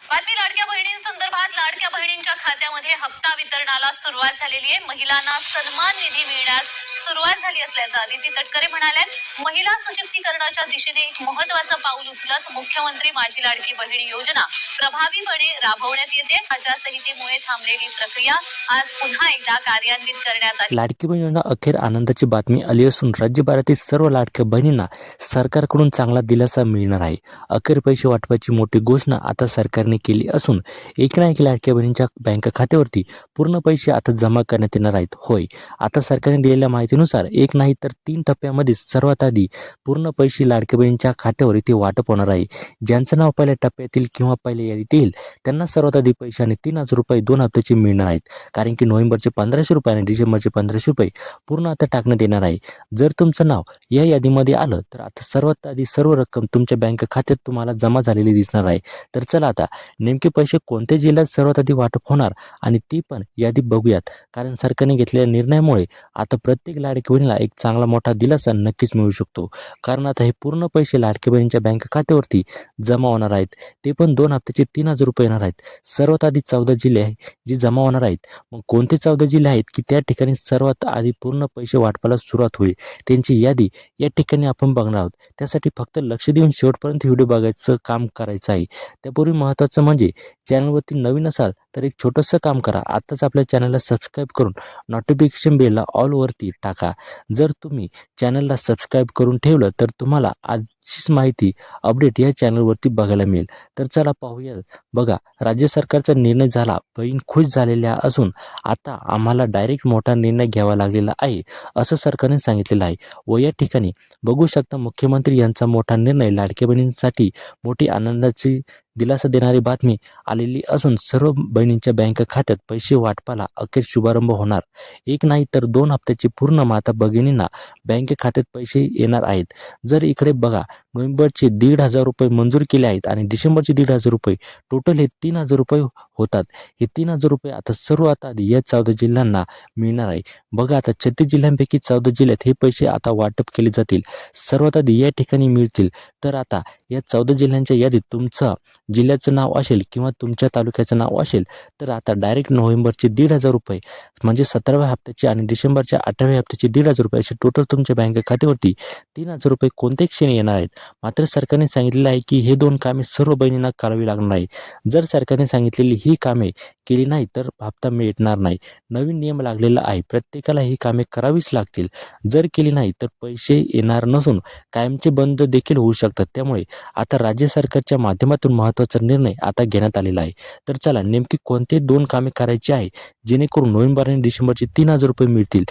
बातमी लाडक्या बहिणींसंदर्भात लाडक्या बहिणींच्या खात्यामध्ये हप्ता वितरणाला सुरुवात झालेली आहे. महिलांना सन्मान निधी मिळण्यास सुरुवात झाली असल्याचं आदिती तटकरे म्हणाले. महिला सशक्तीकरणाच्या दिशेने एक महत्त्वाचं पाऊल उचलत मुख्यमंत्री माझी लाडकी बहीण योजना प्रभावीपणे राबवण्यात येते. आचारसंहितेमुळे थांबलेली प्रक्रिया आज पुन्हा एकदा कार्यान्वित करण्यात आली. लाडकी बहिणींना अखेर आनंदाची बातमी आली असून राज्यभरातील सर्व लाडक्या बहिणींना सरकारकडून चांगला दिलासा मिळणार आहे. अखेर पैसे वाटपाची मोठी घोषणा आता सरकारने केली असून एक ना एक लाडक्या बहिणींच्या बँक खात्यावरती पूर्ण पैसे आता जमा करण्यात येणार आहेत. होय, आता सरकारने दिलेल्या माहितीनुसार एक नाही तर 3 टप्प्यामध्ये सर्वात आधी पूर्ण पैसे लाडक्या बहिणींच्या खात्यावर इथे वाटप होणार आहे. ज्यांचं नाव पहिल्या टप्प्यातील किंवा पहिल्या यादीत येईल त्यांना सर्वात आधी पैसे आणि 3,000 रुपये 2 हप्त्याचे मिळणार आहेत. कारण की नोव्हेंबरचे 1,500 रुपये आणि डिसेंबरचे 1,500 रुपये पूर्ण आता टाकण्यात येणार आहे. जर तुमचं नाव या यादीमध्ये आलं तर आता सर्वात आधी सर्व रक्कम तुमच्या बँक खात्यात तुम्हाला जमा झालेली दिसणार आहे. तर चला आता नेमके पैसे कोणत्या जिल्ह्यात सर्वात आधी वाटप होणार आणि ती पण यादी बघूयात. कारण सरकारने घेतलेल्या निर्णयामुळे आता प्रत्येक लाडकी बहिणीला एक चांगला मोठा दिलासा नक्कीच मिळू शकतो. कारण आता हे पूर्ण पैसे लाडकी बहिणीच्या बँक खात्यावरती जमा होणार आहेत. ते पण 2 हप्त्याचे 3,000 रुपये येणार आहेत. सर्वात आधी 14 जिल्हे आहे जे जमा होणार आहेत. मग कोणते 14 जिल्हे आहेत की त्या ठिकाणी सर्वात आधी पूर्ण पैसे वाटपाला सुरुवात होईल त्यांची यादी या ठिकाणी आपण बघणार आहोत. त्यासाठी फक्त लक्ष देऊन शेवटपर्यंत व्हिडिओ बघायचं काम करायचं आहे. त्यापूर्वी महत्त्वाचं म्हणजे चॅनलवरती नवीन असाल तर एक छोटंसं काम करा. आत्ताच आपल्या चॅनलला सबस्क्राईब करून नोटिफिकेशन बेलला ऑलवरती टाका. जर तुम्ही चॅनलला सबस्क्राईब करून ठेवलं तर तुम्हाला आजचीच माहिती अपडेट या चॅनलवरती बघायला मिळेल. तर चला पाहूया. बघा, राज्य सरकारचा निर्णय झाला. बहीण खुश झालेल्या असून आता आम्हाला डायरेक्ट मोठा निर्णय घ्यावा लागलेला आहे असं सरकारने सांगितलेलं आहे. व या ठिकाणी बघू शकता मुख्यमंत्री यांचा मोठा निर्णय लाडक्या बहिणींसाठी मोठी आनंदाची दिलासा देणारी बातमी आलेली असून सर्व बहिणींच्या बँक खात्यात पैसे वाटपाला अखेर शुभारंभ होणार. एक नाही तर 2 हप्त्याची पूर्ण माता भगिनींना बँक खात्यात पैसे येणार आहेत. जर इकडे बघा, नोव्हेंबरचे 1,500 रुपये मंजूर केले आहेत आणि डिसेंबरचे 1,500 रुपये टोटल हे 3,000 रुपये होतात. हे 3,000 रुपये आता सर्वात आधी या 14 जिल्ह्यांना मिळणार आहे. बघा, आता 36 जिल्ह्यांपैकी 14 जिल्ह्यात हे पैसे आता वाटप केले जातील. सर्वात आधी या ठिकाणी मिळतील. तर आता या 14 जिल्ह्यांच्या यादीत तुमचं जिल्ह्याचं नाव असेल किंवा तुमच्या तालुक्याचं नाव असेल तर आता डायरेक्ट नोव्हेंबरचे 1,500 रुपये म्हणजे 17व्या हप्त्याचे आणि डिसेंबरच्या 18व्या हप्त्याचे 1,500 रुपये असे टोटल तुमच्या बँक खात्यावरती 3,000 रुपये कोणत्याही क्षणी येणार आहेत. मात्र सरकारने सांगितलेलं आहे की हे 2 कामे सर्व बहिणींना करावी लागणार आहे. जर सरकारने सांगितलेली ही कामे केली नाही तर हप्ता मिळणार नाही. नवीन नियम लागलेला आहे. प्रत्येकाला ही कामे करावीच लागतील. जर केली नाही तर पैसे येणार नसून कायमचे बंद देखील होऊ शकतात. त्यामुळे आता राज्य सरकारच्या माध्यमातून महत्त्वाचा निर्णय आता घेण्यात आलेला आहे. तर चला नेमकी कोणते 2 कामे करायची आहे जेणेकरून नोव्हेंबर आणि डिसेंबरचे 3,000 रुपये मिळतील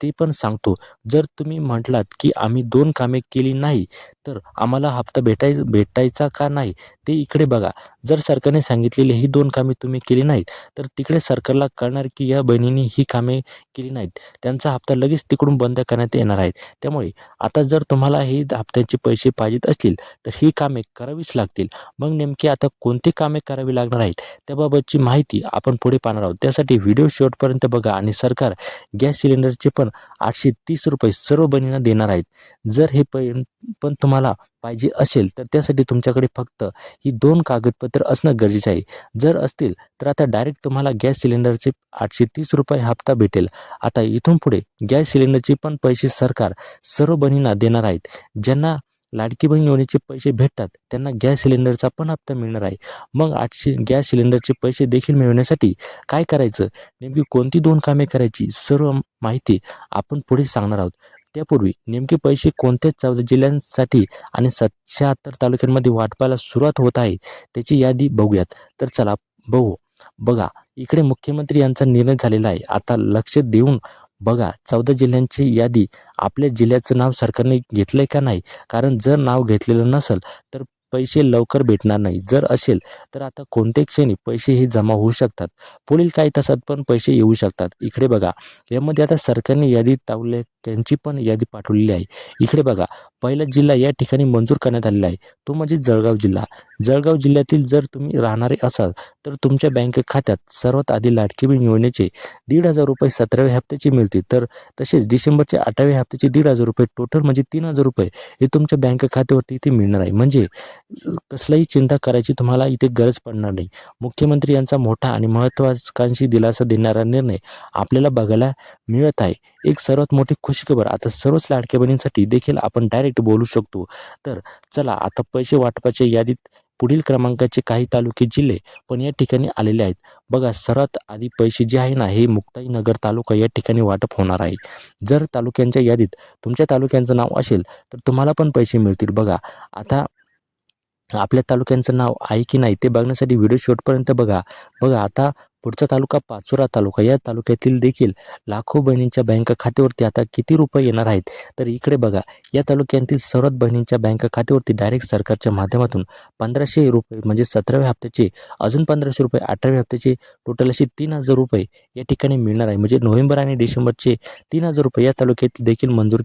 ते पण सांगतो. जर तुम्ही म्हटलात की आम्ही 2 कामे केली नाही तर आम्हाला हप्ता भेटायचा का नाही ते इकडे बघा. जर सरकारने सांगितलेली ही 2 कामे तुम्ही केली नाहीत तर तिकडे सरकारला कळणार की या बहिणींनी ही कामे केली नाहीत, त्यांचा हप्ता लगेच तिकडून बंद करण्यात येणार आहेत. त्यामुळे आता जर तुम्हाला हे हप्त्याचे पैसे पाहिजेत असतील तर ही कामे करावीच लागतील. मग नेमकी आता कोणती कामे करावी लागणार आहेत त्याबाबतची माहिती आपण पुढे पाहणार आहोत. त्यासाठी व्हिडिओ शेवटपर्यंत बघा. आणि सरकार गॅस सिलेंडरचे पण 830 रुपये सर्व बहिणींना देणार आहेत. जर हे पण तुम्हाला पाहिजे असेल तर त्यासाठी तुमच्याकडे फक्त ही 2 कागदपत्र असणं गरजेचं आहे. जर असतील तर आता डायरेक्ट तुम्हाला गॅस सिलेंडरचे 830 रुपये हप्ता भेटेल. आता इथून पुढे गॅस सिलेंडरचे पण पैसे सरकार सर्व बहिणींना देणार आहेत. ज्यांना लाडकी बहीण योजनेचे पैसे भेटतात त्यांना गॅस सिलेंडरचा पण हप्ता मिळणार आहे. मग गॅस सिलेंडरचे पैसे देखील मिळवण्यासाठी काय करायचं, नेमकी कोणती 2 कामे करायची, सर्व माहिती आपण पुढे सांगणार आहोत. त्यापूर्वी नेमके पैसे कोणत्या 14 जिल्ह्यांसाठी आणि 776 तालुक्यांमध्ये वाटपाला सुरुवात होत आहे त्याची यादी बघूयात. तर चला बघा, इकडे मुख्यमंत्री यांचा निर्णय झालेला आहे. आता लक्ष देऊन बघा, 14 जिल्ह्यांची यादी. आपल्या जिल्ह्याचं नाव सरकारने घेतलंय का नाही, कारण जर नाव घेतलेलं नसेल तर पैसे लवकर भेटणार नाही. जर असेल तर आता कोणत्याही क्षणी पैसे हे जमा होऊ शकतात. पुढील काही तासात पण पैसे येऊ शकतात. इकडे बघा, यामध्ये आता सरकारने यादी तालुक्यांची पण यादी पाठवलेली आहे. इकडे बघा, पहिला जिल्हा या ठिकाणी मंजूर करण्यात आलेला आहे, तो म्हणजे जळगाव जिल्हा. जळगाव जिल्ह्यातील जर तुम्ही राहणारे असाल तर तुमच्या बँक खात्यात सर्वात आधी लाडकी बहीण योजनेचे 1,500 रुपये 17व्या हप्त्याचे मिळतील. तर तसेच डिसेंबरच्या 8व्या हप्त्याचे 1,500 रुपये टोटल म्हणजे 3,000 रुपये हे तुमच्या बँक खात्यावरती इथे मिळणार आहे. म्हणजे कसलाही चिंता करायची तुम्हाला इथे गरज पडणार नाही. मुख्यमंत्री यांचा मोठा आणि महत्त्वाकांक्षी दिलासा देणारा निर्णय आपल्याला बघायला मिळत आहे. एक सर्वात मोठी खुशखबर आता सर्वच लाडक्या बहिणींसाठी देखील आपण डायरेक्ट बोलू शकतो. तर चला आता पैसे वाटपाच्या यादीत पुढील क्रमांकाचे काही तालुके जिल्हे पण या ठिकाणी आलेले आहेत. बघा, सर्वात आधी पैसे जे आहे ना, हे मुक्ताईनगर तालुका या ठिकाणी वाटप होणार आहे. जर तालुक्यांच्या यादीत तुमच्या तालुक्यांचं नाव असेल तर तुम्हाला पण पैसे मिळतील. बघा, आता आपल्या तालुक्यांचं नाव आहे की नाही ते बघण्यासाठी व्हिडिओ शेवटपर्यंत बघा. बघा, आता पुढचा तालुका पाचोरा तालुका. या तालुक्यातील देखील लाखो बहिणींच्या बँक खात्यावरती आता किती रुपये येणार आहेत तर इकडे बघा, या तालुक्यातील सर्वात बहिणींच्या बँक खात्यावरती डायरेक्ट सरकारच्या माध्यमातून 1,500 रुपये म्हणजे 17व्या हप्त्याचे, अजून 1,500 रुपये 18व्या हप्त्याचे, टोटल असे 3,000 रुपये या ठिकाणी मिळणार आहे. म्हणजे नोव्हेंबर आणि डिसेंबरचे 3,000 रुपये या तालुक्यातील देखील मंजूर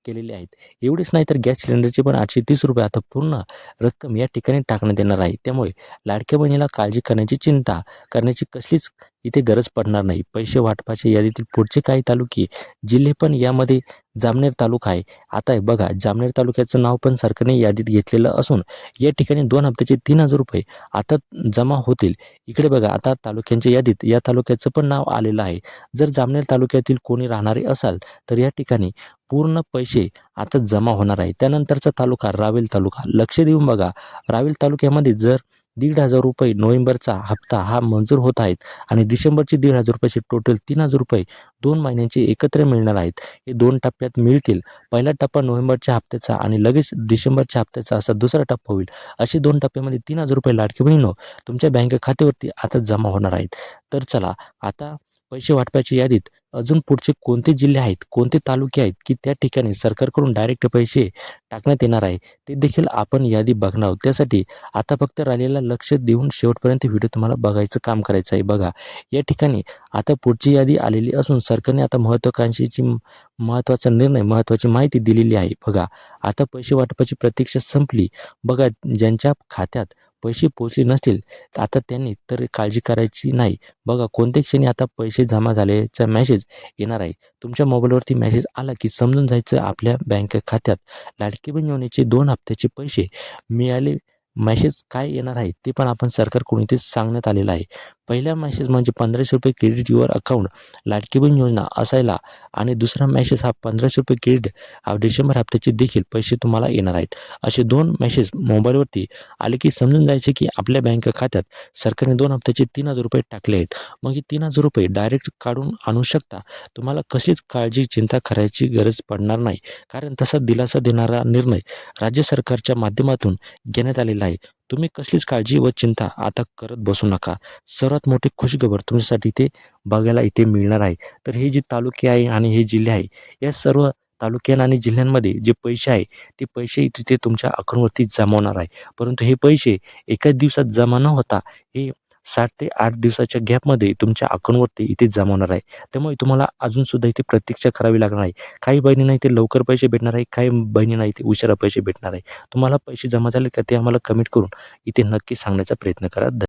केलेले आहेत. एवढेच नाही तर गॅस सिलेंडरचे पण 830 रुपये आता पूर्ण रक्कम या ठिकाणी टाकण्यात येणार आहे. त्यामुळे लाडक्या बहिणीला काळजी करण्याची, चिंता करण्याची कसलीच इथे गरज पडणार नाही. पैसे वाटपाच्या यादीतील पुढचे काही तालुके जिल्हे पण यामध्ये जामनेर तालुका आहे. आता बघा, जामनेर तालुक्याचं नाव पण सरकारने यादीत घेतलेलं असून या ठिकाणी 2 हप्त्याचे 3,000 रुपये आता जमा होतील. इकडे बघा, आता तालुक्यांच्या यादीत या तालुक्याचं पण नाव आलेलं आहे. जर जामनेर तालुक्यातील कोणी राहणारे असाल तर या ठिकाणी पूर्ण पैसे आता जमा होणार आहे. त्यानंतरचा तालुका रावेर तालुका. लक्ष देऊन बघा, रावेर तालुक्यामध्ये जर 1,500 रुपये नोव्हेंबरचा हप्ता हा मंजूर होत आहेत आणि डिसेंबरचे 1,500 रुपयाचे टोटल 3,000 रुपये 2 महिन्यांचे एकत्र मिळणार आहेत. हे 2 टप्प्यात मिळतील. पहिला टप्पा नोव्हेंबरच्या हप्त्याचा आणि लगेच डिसेंबरच्या हप्त्याचा असा दुसरा टप्पा होईल. असे 2 टप्प्यामध्ये 3,000 रुपये लाडकी बहिणींनो तुमच्या बँक खात्यावरती आता जमा होणार आहेत. तर चला, आता पैसे वाटपाच्या यादीत अजून पुढचे कोणते जिल्हे आहेत, कोणते तालुके आहेत की त्या ठिकाणी सरकारकडून डायरेक्ट पैसे टाकण्यात येणार आहे ते देखील आपण यादी बघणार आहोत. त्यासाठी आता फक्त राहिलेला लक्ष देऊन शेवटपर्यंत व्हिडिओ तुम्हाला बघायचं काम करायचं आहे. बघा, या ठिकाणी आता पुढची यादी आलेली असून सरकारने आता महत्त्वाकांक्षीची महत्त्वाचा निर्णय, महत्त्वाची माहिती दिलेली आहे. बघा, आता पैसे वाटपाची प्रतीक्षा संपली. बघा, ज्यांच्या खात्यात पैसे पोचले नसतील आता त्यांनी तर काळजी करायची नाही. बघा, कोणत्या क्षणी आता पैसे जमा झाल्याचा मेसेज येणार आहे. तुमच्या मोबाईलवरती मेसेज आला की समजून जायचं आपल्या बँक खात्यात लाडकी बहीण योजनेचे 2 हप्त्याचे पैसे मिळाले. मेसेज काय येणार आहे ते पण आपण सरकारकडून इथे सांगण्यात आलेलं आहे. पहिला मेसेज म्हणजे 1,500 रुपये credit your account Ladki Bahin योजना असायला आणि दुसरा मेसेज हा 1,500 रुपये क्रेडिट डिसेंबर हप्त्याचे देखील पैसे तुम्हाला येणार आहेत. असे 2 मेसेज मोबाईलवरती आले की समजून जायचे की आपल्या बँक खात्यात सरकारने 2 हप्त्याचे 3,000 रुपये टाकले आहेत. मग हे 3,000 रुपये डायरेक्ट काढून आणू शकता. तुम्हाला कशीच काळजी, चिंता करायची गरज पडणार नाही. कारण तसा दिलासा देणारा निर्णय राज्य सरकारच्या माध्यमातून घेण्यात आलेला आहे. तुम्ही कसलीच काळजी व चिंता आता करत बसू नका. सर्वात मोठी खुशखबर तुमच्यासाठी इथे बघायला इथे मिळणार आहे. तर हे जे तालुके आहे आणि हे जिल्हे आहे, या सर्व तालुक्यांना आणि जिल्ह्यांमध्ये जे पैसे आहे ते पैसे तिथे तुमच्या अकाउंटवरती जमा होणार आहे. परंतु हे पैसे एकाच दिवसात जमा न होता हे 7 ते 8 दिवसाच्या गॅपमध्ये तुमच्या अकाउंटवरती इथे जमा होणार आहे. त्यामुळे तुम्हाला अजूनसुद्धा इथे प्रतीक्षा करावी लागणार आहे. काही बहिणींना इथे लवकर पैसे भेटणार आहे, काही बहिणींना इथे उशिरा पैसे भेटणार आहे. तुम्हाला पैसे जमा झाले का ते आम्हाला कमेंट करून इथे नक्की सांगण्याचा प्रयत्न करा.